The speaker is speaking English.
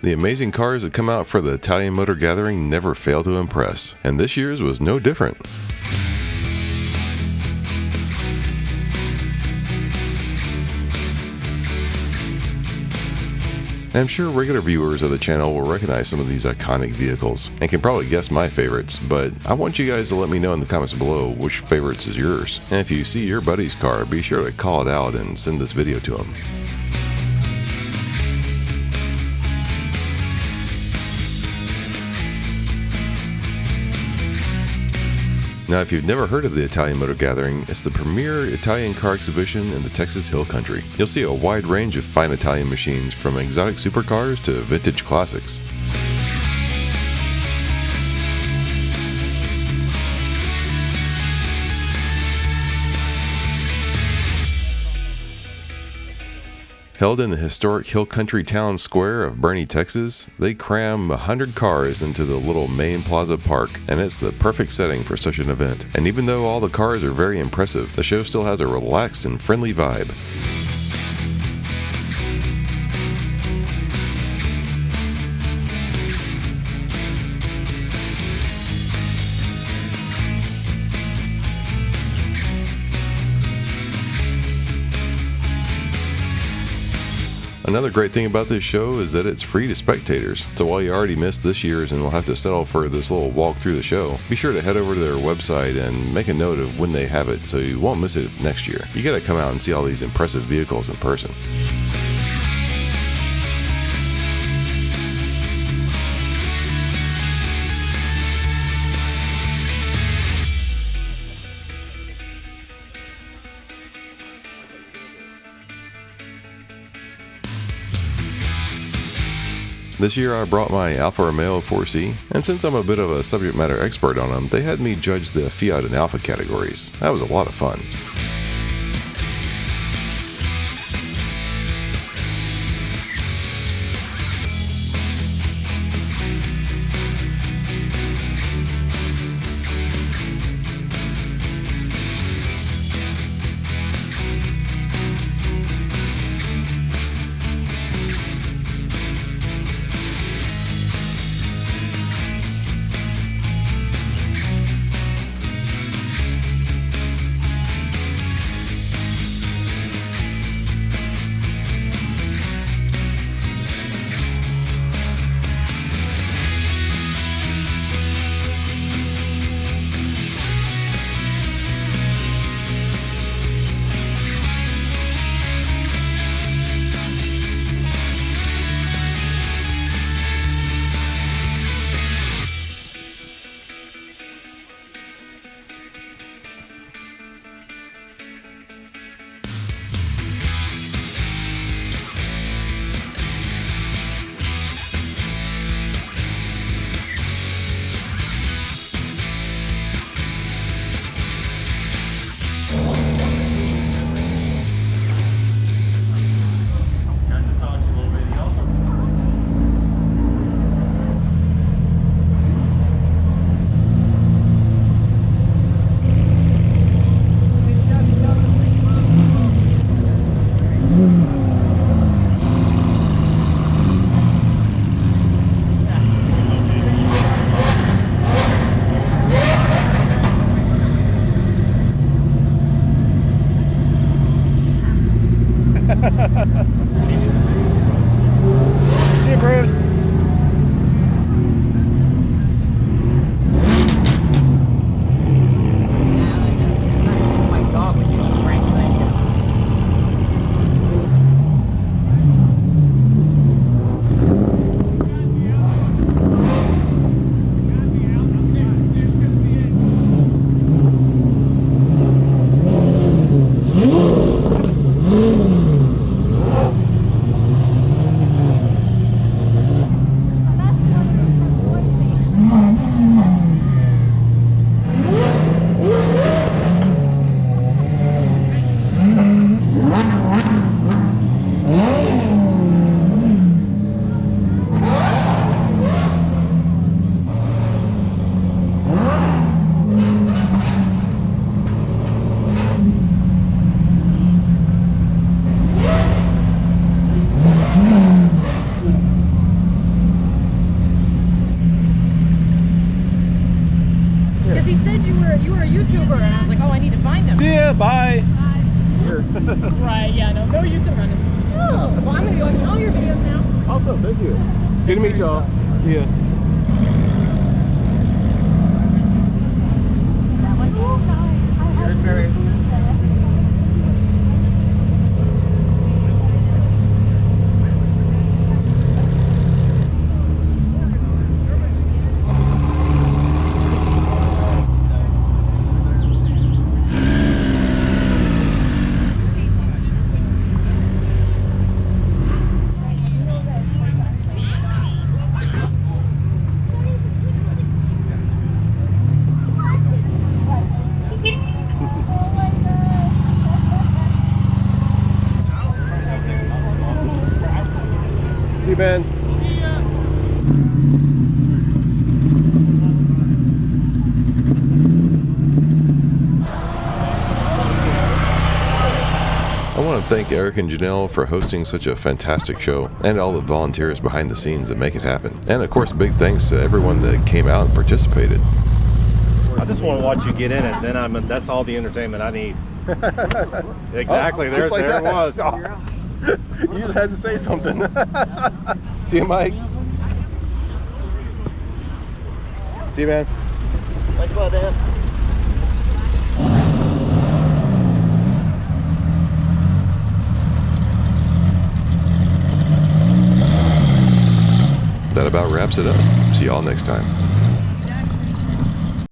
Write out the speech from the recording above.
The amazing cars that come out for the Italian Motor Gathering never fail to impress, and this year's was no different. I'm sure regular viewers of the channel will recognize some of these iconic vehicles, and can probably guess my favorites, but I want you guys to let me know in the comments below which favorites is yours. And if you see your buddy's car, be sure to call it out and send this video to him. Now, if you've never heard of the Italian Motor Gathering, it's the premier Italian car exhibition in the Texas Hill Country. You'll see a wide range of fine Italian machines, from exotic supercars to vintage classics. Held in the historic Hill Country Town Square of Bernie, Texas, they cram 100 cars into the little main plaza park, and it's the perfect setting for such an event. And even though all the cars are very impressive, the show still has a relaxed and friendly vibe. Another great thing about this show is that it's free to spectators, so while you already missed this year's and will have to settle for this little walk through the show, be sure to head over to their website and make a note of when they have it so you won't miss it next year. You gotta come out and see all these impressive vehicles in person. This year I brought my Alfa Romeo 4C, and since I'm a bit of a subject matter expert on them, they had me judge the Fiat and Alfa categories. That was a lot of fun. he said you were a YouTuber, and I was like, oh, I need to find him. See ya, bye. Right, yeah, no use in running. Oh, well, I'm gonna be watching all your videos now. Awesome, thank you. Good to meet y'all. See ya. See you, Ben. I want to thank Eric and Janelle for hosting such a fantastic show, and all the volunteers behind the scenes that make it happen. And of course, big thanks to everyone that came out and participated. I just want to watch you get in it, then that's all the entertainment I need. Exactly, there like it was. You just had to say something. See you, Mike. See you, man. Thanks a lot, Dan. That about wraps it up. See y'all next time.